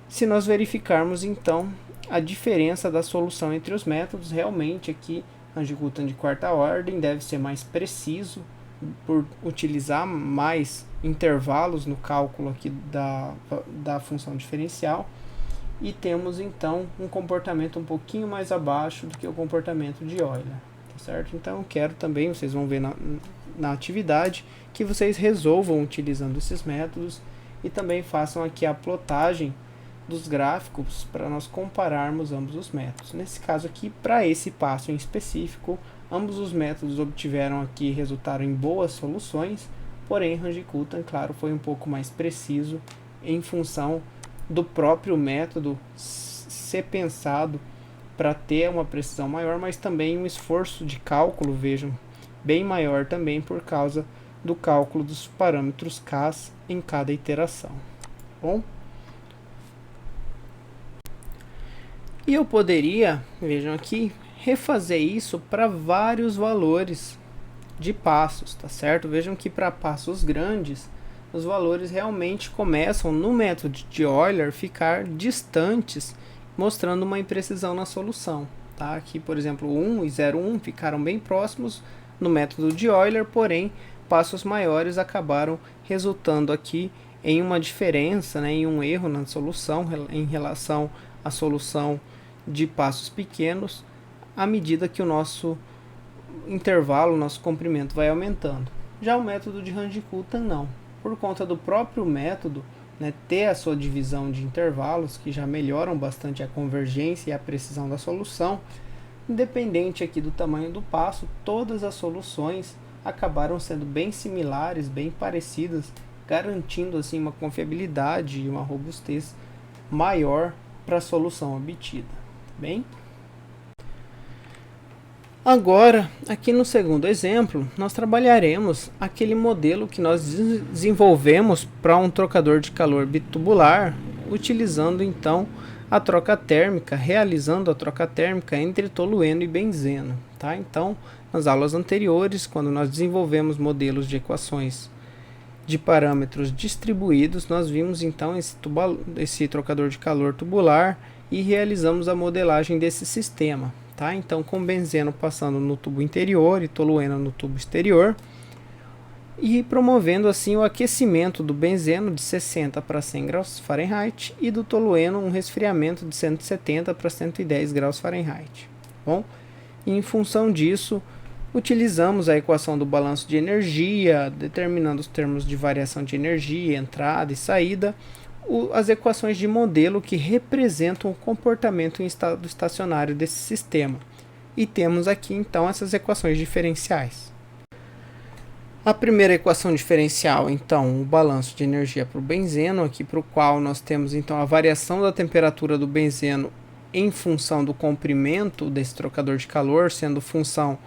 Se nós verificarmos então a diferença da solução entre os métodos, realmente aqui Range-Kuttan de quarta ordem deve ser mais preciso por utilizar mais intervalos no cálculo aqui da função diferencial, e temos então um comportamento um pouquinho mais abaixo do que o comportamento de Euler, tá certo? Então eu quero também, vocês vão ver na atividade, que vocês resolvam utilizando esses métodos e também façam aqui a plotagem dos gráficos para nós compararmos ambos os métodos. Nesse caso aqui, para esse passo em específico, ambos os métodos obtiveram aqui, resultaram em boas soluções, porém Range-Coulton, claro, foi um pouco mais preciso em função do próprio método ser pensado para ter uma precisão maior, mas também um esforço de cálculo, vejam, bem maior também por causa do cálculo dos parâmetros K em cada iteração. Bom? E eu poderia, vejam aqui, refazer isso para vários valores de passos, tá certo? Vejam que para passos grandes, os valores realmente começam no método de Euler ficar distantes, mostrando uma imprecisão na solução, tá? Aqui, por exemplo, 1 e 0,1 ficaram bem próximos no método de Euler, porém, passos maiores acabaram resultando aqui em uma diferença, né, em um erro na solução em relação à solução de passos pequenos, à medida que o nosso intervalo, o nosso comprimento vai aumentando. Já o método de Range-Coulton não. Por conta do próprio método, né, ter a sua divisão de intervalos, que já melhoram bastante a convergência e a precisão da solução, independente aqui do tamanho do passo, todas as soluções acabaram sendo bem similares, bem parecidas, garantindo assim uma confiabilidade e uma robustez maior para a solução obtida. Bem? Agora, aqui no segundo exemplo, nós trabalharemos aquele modelo que nós desenvolvemos para um trocador de calor bitubular, utilizando então a troca térmica, realizando a troca térmica entre tolueno e benzeno, tá? Então, nas aulas anteriores, quando nós desenvolvemos modelos de equações de parâmetros distribuídos, nós vimos então esse trocador de calor tubular e realizamos a modelagem desse sistema. Tá? Então, com benzeno passando no tubo interior e tolueno no tubo exterior, e promovendo assim o aquecimento do benzeno de 60 para 100 graus Fahrenheit e do tolueno um resfriamento de 170 para 110 graus Fahrenheit. Bom, e em função disso, utilizamos a equação do balanço de energia, determinando os termos de variação de energia, entrada e saída, as equações de modelo que representam o comportamento em estado estacionário desse sistema. E temos aqui então essas equações diferenciais. A primeira equação diferencial, então, o balanço de energia para o benzeno, aqui para o qual nós temos então a variação da temperatura do benzeno em função do comprimento desse trocador de calor, sendo função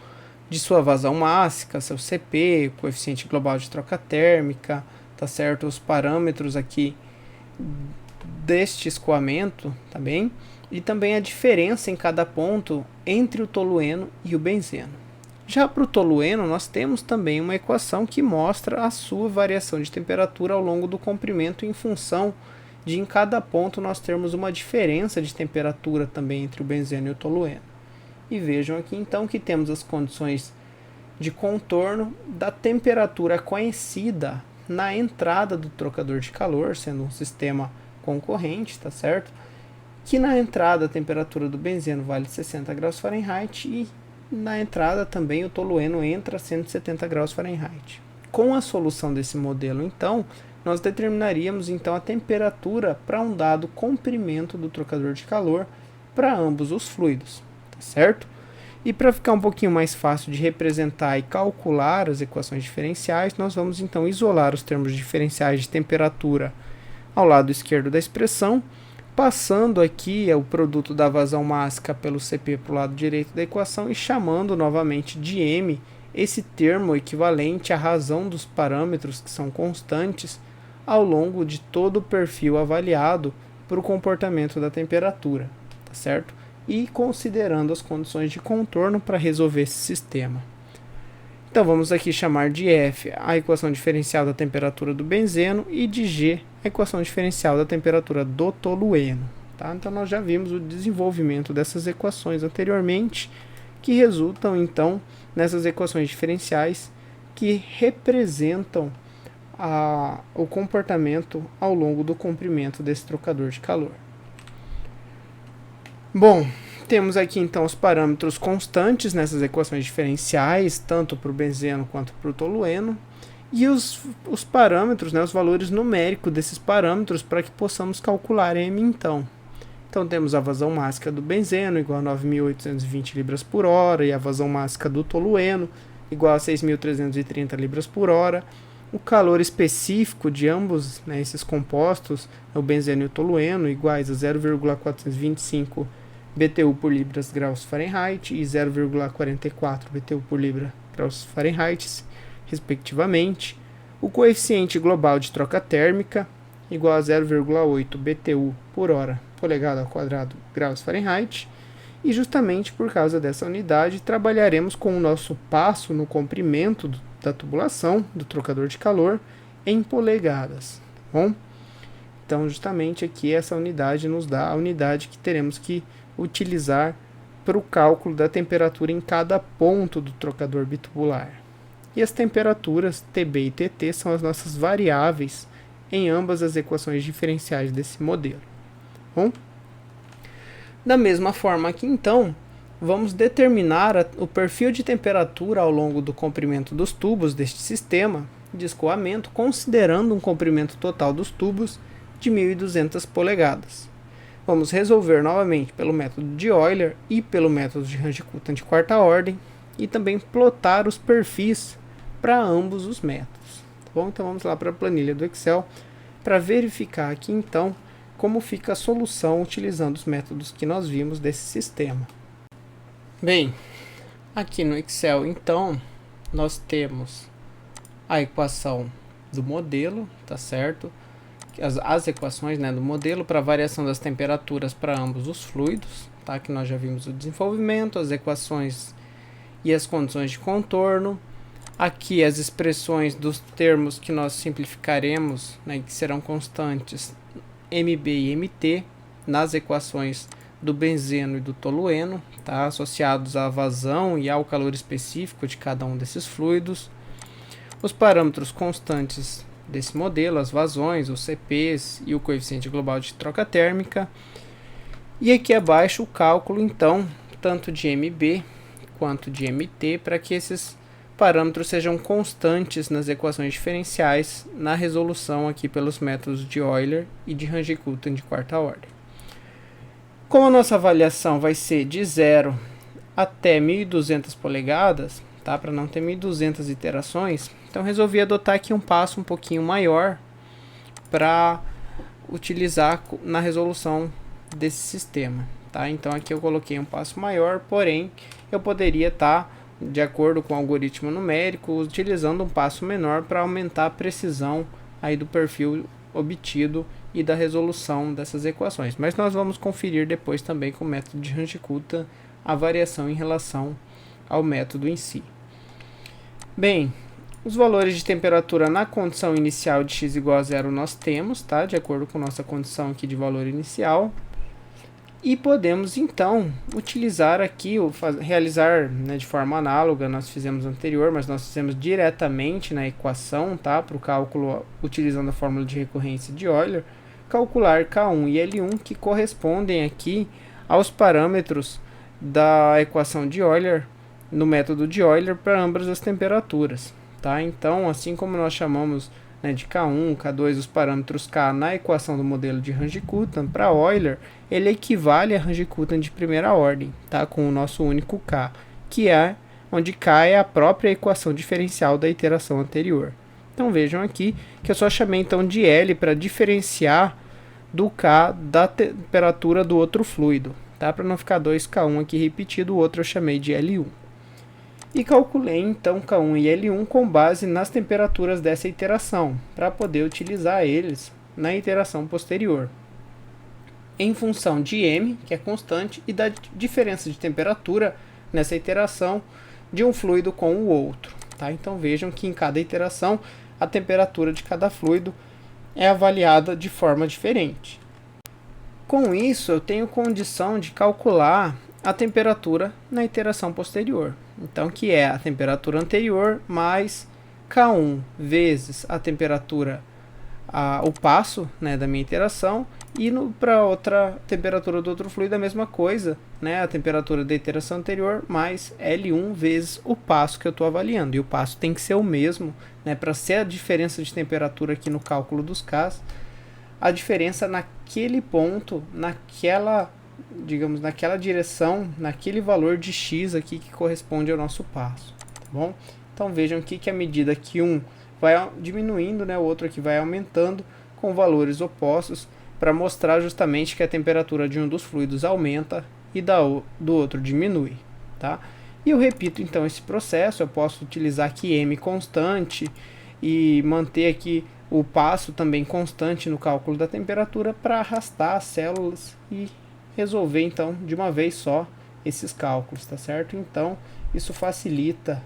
de sua vazão mássica, seu CP, coeficiente global de troca térmica, tá certo? Os parâmetros aqui deste escoamento, tá bem? E também a diferença em cada ponto entre o tolueno e o benzeno. Já para o tolueno, nós temos também uma equação que mostra a sua variação de temperatura ao longo do comprimento em função de em cada ponto nós termos uma diferença de temperatura também entre o benzeno e o tolueno. E vejam aqui então que temos as condições de contorno da temperatura conhecida na entrada do trocador de calor, sendo um sistema concorrente, tá certo? Que na entrada a temperatura do benzeno vale 60 graus Fahrenheit e na entrada também o tolueno entra a 170 graus Fahrenheit. Com a solução desse modelo, então, nós determinaríamos então a temperatura para um dado comprimento do trocador de calor para ambos os fluidos, tá certo? E para ficar um pouquinho mais fácil de representar e calcular as equações diferenciais, nós vamos então isolar os termos diferenciais de temperatura ao lado esquerdo da expressão, passando aqui o produto da vazão mássica pelo CP para o lado direito da equação e chamando novamente de M esse termo equivalente à razão dos parâmetros que são constantes ao longo de todo o perfil avaliado para o comportamento da temperatura, tá certo? E considerando as condições de contorno para resolver esse sistema. Então vamos aqui chamar de F a equação diferencial da temperatura do benzeno e de G a equação diferencial da temperatura do tolueno. Tá? Então nós já vimos o desenvolvimento dessas equações anteriormente, que resultam então nessas equações diferenciais que representam o comportamento ao longo do comprimento desse trocador de calor. Bom, temos aqui então os parâmetros constantes nessas equações diferenciais, tanto para o benzeno quanto para o tolueno, e os parâmetros, né, os valores numéricos desses parâmetros para que possamos calcular M então. Então temos a vazão mássica do benzeno igual a 9.820 libras por hora e a vazão mássica do tolueno igual a 6.330 libras por hora. O calor específico de ambos, né, esses compostos, o benzeno e o tolueno, iguais a 0,425 BTU por libras graus Fahrenheit e 0,44 BTU por libra graus Fahrenheit, respectivamente. O coeficiente global de troca térmica igual a 0,8 BTU por hora polegada ao quadrado graus Fahrenheit. E justamente por causa dessa unidade, trabalharemos com o nosso passo no comprimento da tubulação do trocador de calor em polegadas. Tá bom? Então, justamente aqui essa unidade nos dá a unidade que teremos que utilizar para o cálculo da temperatura em cada ponto do trocador bitubular. E as temperaturas TB e TT são as nossas variáveis em ambas as equações diferenciais desse modelo. Bom, da mesma forma aqui então, vamos determinar o perfil de temperatura ao longo do comprimento dos tubos deste sistema de escoamento, considerando um comprimento total dos tubos de 1.200 polegadas. Vamos resolver novamente pelo método de Euler e pelo método de Runge-Kuttan de quarta ordem e também plotar os perfis para ambos os métodos. Tá bom? Então vamos lá para a planilha do Excel para verificar aqui então como fica a solução utilizando os métodos que nós vimos desse sistema. Bem, aqui no Excel então nós temos a equação do modelo, tá certo? As equações, né, do modelo para variação das temperaturas para ambos os fluidos, tá? Que nós já vimos o desenvolvimento, as equações e as condições de contorno. Aqui as expressões dos termos que nós simplificaremos, né, que serão constantes MB e MT nas equações do benzeno e do tolueno, tá? Associados à vazão e ao calor específico de cada um desses fluidos. Os parâmetros constantes desse modelo, as vazões, os CPs e o coeficiente global de troca térmica. E aqui abaixo o cálculo então tanto de MB quanto de MT para que esses parâmetros sejam constantes nas equações diferenciais na resolução aqui pelos métodos de Euler e de Runge-Kuttan de quarta ordem. Como a nossa avaliação vai ser de 0 até 1.200 polegadas, tá? Para não ter 1.200 iterações, então resolvi adotar aqui um passo um pouquinho maior para utilizar na resolução desse sistema, tá? Então aqui eu coloquei um passo maior, porém eu poderia estar, de acordo com o algoritmo numérico, utilizando um passo menor para aumentar a precisão aí do perfil obtido e da resolução dessas equações. Mas nós vamos conferir depois também com o método de Runge-Kuttan a variação em relação ao método em si. Bem, os valores de temperatura na condição inicial de x igual a zero nós temos, tá? De acordo com nossa condição aqui de valor inicial. E podemos então utilizar aqui, realizar, né, de forma análoga, nós fizemos anterior, mas nós fizemos diretamente na equação, tá? Para o cálculo utilizando a fórmula de recorrência de Euler, calcular K1 e L1 que correspondem aqui aos parâmetros da equação de Euler no método de Euler para ambas as temperaturas, tá? Então, assim como nós chamamos, né, de K1, K2, os parâmetros K na equação do modelo de Runge-Kuttan, para Euler, ele equivale a Runge-Kuttan de primeira ordem, tá? Com o nosso único K, que é onde K é a própria equação diferencial da iteração anterior. Então vejam aqui que eu só chamei então de L para diferenciar do K da temperatura do outro fluido, tá? Para não ficar 2K1 aqui repetido, o outro eu chamei de L1. E calculei então K1 e L1 com base nas temperaturas dessa iteração, para poder utilizar eles na iteração posterior, em função de M, que é constante, e da diferença de temperatura nessa iteração de um fluido com o outro, tá? Então vejam que em cada iteração a temperatura de cada fluido é avaliada de forma diferente. Com isso eu tenho condição de calcular a temperatura na iteração posterior. Então, que é a temperatura anterior mais K1 vezes a temperatura, o passo, né, da minha iteração, E para outra temperatura do outro fluido, a mesma coisa, né? A temperatura da iteração anterior mais L1 vezes o passo que eu estou avaliando. E o passo tem que ser o mesmo, né? Para ser a diferença de temperatura aqui no cálculo dos Ks, a diferença naquele ponto, naquela, digamos, naquela direção, naquele valor de x aqui que corresponde ao nosso passo, tá bom? Então vejam aqui que à medida que um vai diminuindo, né, o outro aqui vai aumentando com valores opostos, para mostrar justamente que a temperatura de um dos fluidos aumenta e do outro diminui, tá? E eu repito então esse processo. Eu posso utilizar aqui m constante e manter aqui o passo também constante no cálculo da temperatura para arrastar as células e resolver então de uma vez só esses cálculos, tá certo? Então isso facilita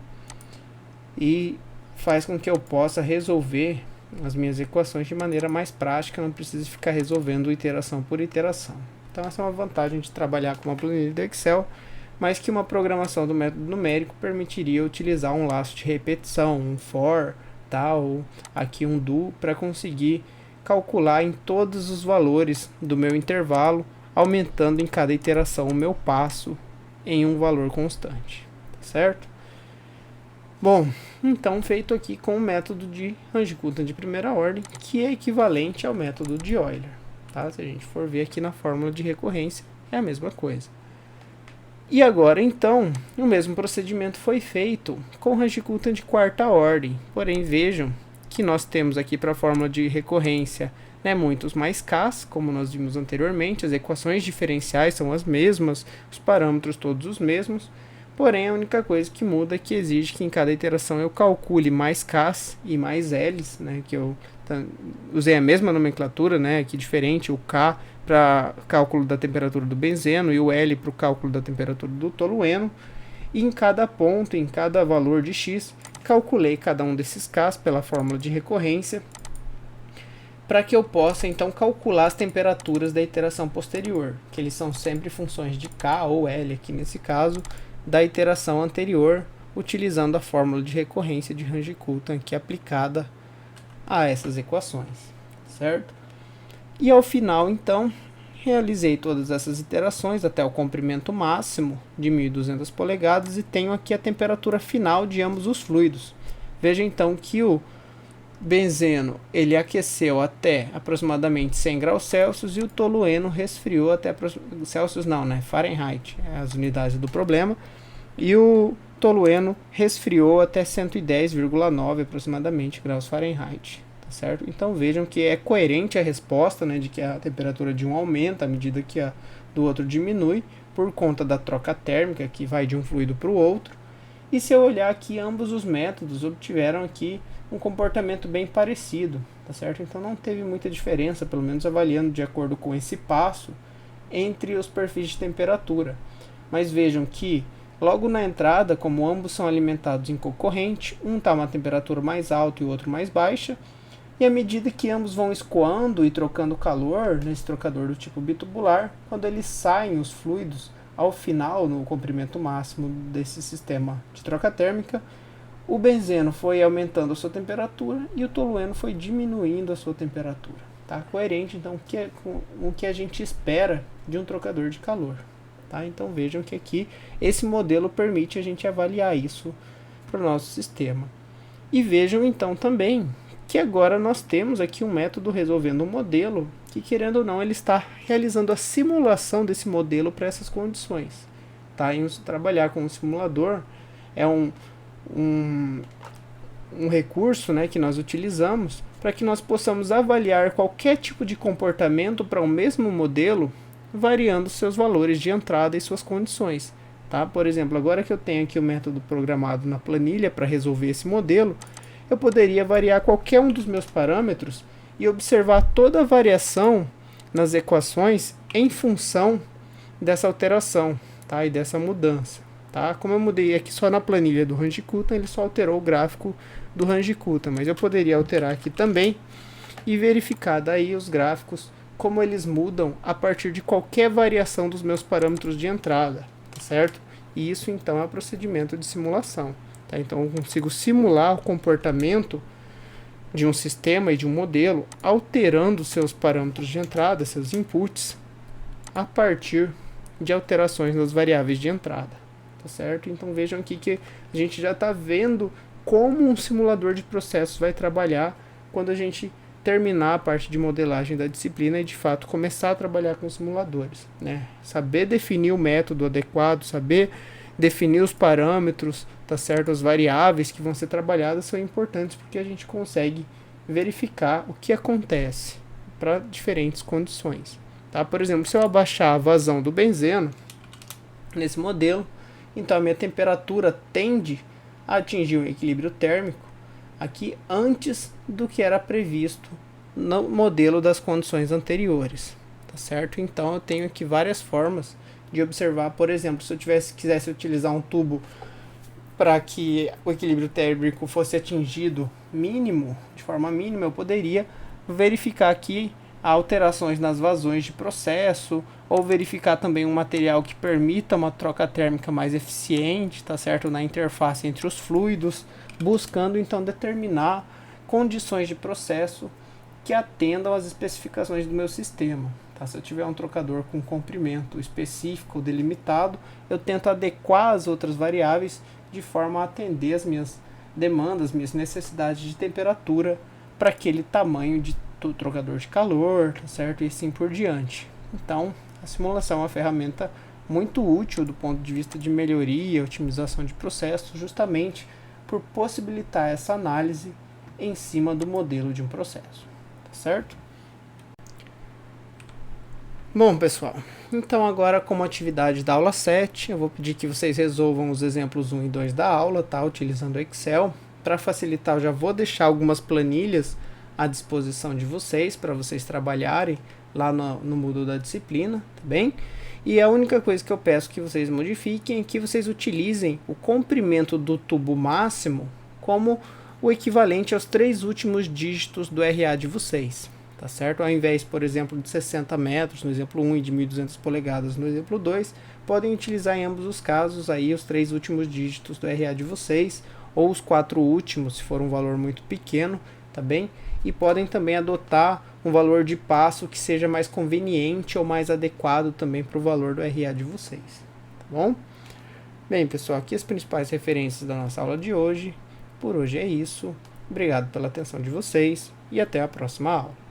e faz com que eu possa resolver as minhas equações de maneira mais prática, não preciso ficar resolvendo iteração por iteração. Então essa é uma vantagem de trabalhar com uma planilha do Excel, mas que uma programação do método numérico permitiria utilizar um laço de repetição, um for, ou aqui um do, para conseguir calcular em todos os valores do meu intervalo, aumentando em cada iteração o meu passo em um valor constante, certo? Bom, então feito aqui com o método de Runge-Kutta de primeira ordem, que é equivalente ao método de Euler, tá? Se a gente for ver aqui na fórmula de recorrência, é a mesma coisa. E agora, então, o mesmo procedimento foi feito com Runge-Kutta de quarta ordem, porém vejam que nós temos aqui para a fórmula de recorrência, né, muitos mais Ks, como nós vimos anteriormente, as equações diferenciais são as mesmas, os parâmetros todos os mesmos. Porém, a única coisa que muda é que exige que em cada iteração eu calcule mais Ks e mais Ls, né, que eu usei a mesma nomenclatura, né, aqui diferente, o K para cálculo da temperatura do benzeno e o L para o cálculo da temperatura do tolueno. E em cada ponto, em cada valor de x, calculei cada um desses Ks pela fórmula de recorrência, para que eu possa então calcular as temperaturas da iteração posterior, que eles são sempre funções de K ou L aqui nesse caso, da iteração anterior, utilizando a fórmula de recorrência de Runge-Kutta aqui aplicada a essas equações, certo? E ao final, então, realizei todas essas iterações até o comprimento máximo de 1.200 polegadas e tenho aqui a temperatura final de ambos os fluidos. Veja então que o benzeno ele aqueceu até aproximadamente 100 graus Celsius e o tolueno resfriou até Celsius não, né? Fahrenheit, as unidades do problema, e o tolueno resfriou até 110,9 aproximadamente graus Fahrenheit, tá certo? Então vejam que é coerente a resposta, né, de que a temperatura de um aumenta à medida que a do outro diminui por conta da troca térmica que vai de um fluido para o outro. E se eu olhar aqui, ambos os métodos obtiveram aqui um comportamento bem parecido, tá certo? Então não teve muita diferença, pelo menos avaliando de acordo com esse passo, entre os perfis de temperatura. Mas vejam que logo na entrada, como ambos são alimentados em concorrente, um está a uma temperatura mais alta e o outro mais baixa, e à medida que ambos vão escoando e trocando calor nesse trocador do tipo bitubular, quando eles saem os fluidos, ao final, no comprimento máximo desse sistema de troca térmica, o benzeno foi aumentando a sua temperatura e o tolueno foi diminuindo a sua temperatura. Tá? Coerente, então, com o que a gente espera de um trocador de calor. Tá? Então vejam que aqui esse modelo permite a gente avaliar isso para o nosso sistema. E vejam então também que agora nós temos aqui um método resolvendo um modelo que, querendo ou não, ele está realizando a simulação desse modelo para essas condições. Tá? E trabalhar com um simulador é um recurso, né, que nós utilizamos para que nós possamos avaliar qualquer tipo de comportamento para o mesmo modelo, variando seus valores de entrada e suas condições. Tá? Por exemplo, agora que eu tenho aqui o método programado na planilha para resolver esse modelo, eu poderia variar qualquer um dos meus parâmetros e observar toda a variação nas equações em função dessa alteração, tá? E dessa mudança. Tá? Como eu mudei aqui só na planilha do Runge-Kutta, ele só alterou o gráfico do Runge-Kutta, mas eu poderia alterar aqui também e verificar daí os gráficos, como eles mudam a partir de qualquer variação dos meus parâmetros de entrada, tá certo? E isso então é o procedimento de simulação. Tá? Então eu consigo simular o comportamento de um sistema e de um modelo, alterando seus parâmetros de entrada, seus inputs, a partir de alterações nas variáveis de entrada, tá certo? Então vejam aqui que a gente já está vendo como um simulador de processos vai trabalhar quando a gente terminar a parte de modelagem da disciplina e de fato começar a trabalhar com simuladores, né? Saber definir o método adequado, saber definir os parâmetros, tá certo? As variáveis que vão ser trabalhadas são importantes porque a gente consegue verificar o que acontece para diferentes condições, tá? Por exemplo, se eu abaixar a vazão do benzeno nesse modelo, então a minha temperatura tende a atingir um equilíbrio térmico aqui antes do que era previsto no modelo das condições anteriores, tá certo? Então eu tenho aqui várias formas de observar. Por exemplo, se eu quisesse utilizar um tubo para que o equilíbrio térmico fosse atingido de forma mínima, eu poderia verificar aqui alterações nas vazões de processo, ou verificar também um material que permita uma troca térmica mais eficiente, tá certo? Na interface entre os fluidos, buscando então determinar condições de processo que atendam às especificações do meu sistema. Tá? Se eu tiver um trocador com comprimento específico ou delimitado, eu tento adequar as outras variáveis de forma a atender as minhas demandas, minhas necessidades de temperatura para aquele tamanho de trocador de calor, tá certo? E assim por diante. Então, a simulação é uma ferramenta muito útil do ponto de vista de melhoria, otimização de processos, justamente por possibilitar essa análise em cima do modelo de um processo, tá certo? Bom, pessoal, então agora como atividade da aula 7, eu vou pedir que vocês resolvam os exemplos 1 e 2 da aula, tá? Utilizando o Excel. Para facilitar, eu já vou deixar algumas planilhas à disposição de vocês, para vocês trabalharem lá no Moodle da disciplina, tá bem? E a única coisa que eu peço que vocês modifiquem é que vocês utilizem o comprimento do tubo máximo como o equivalente aos 3 últimos dígitos do RA de vocês, tá certo? Ao invés, por exemplo, de 60 metros no exemplo 1 e de 1.200 polegadas no exemplo 2, podem utilizar em ambos os casos aí os 3 últimos dígitos do RA de vocês, ou os 4 últimos, se for um valor muito pequeno, tá bem? E podem também adotar um valor de passo que seja mais conveniente ou mais adequado também para o valor do RA de vocês, tá bom? Bem, pessoal, aqui as principais referências da nossa aula de hoje. Por hoje é isso. Obrigado pela atenção de vocês e até a próxima aula.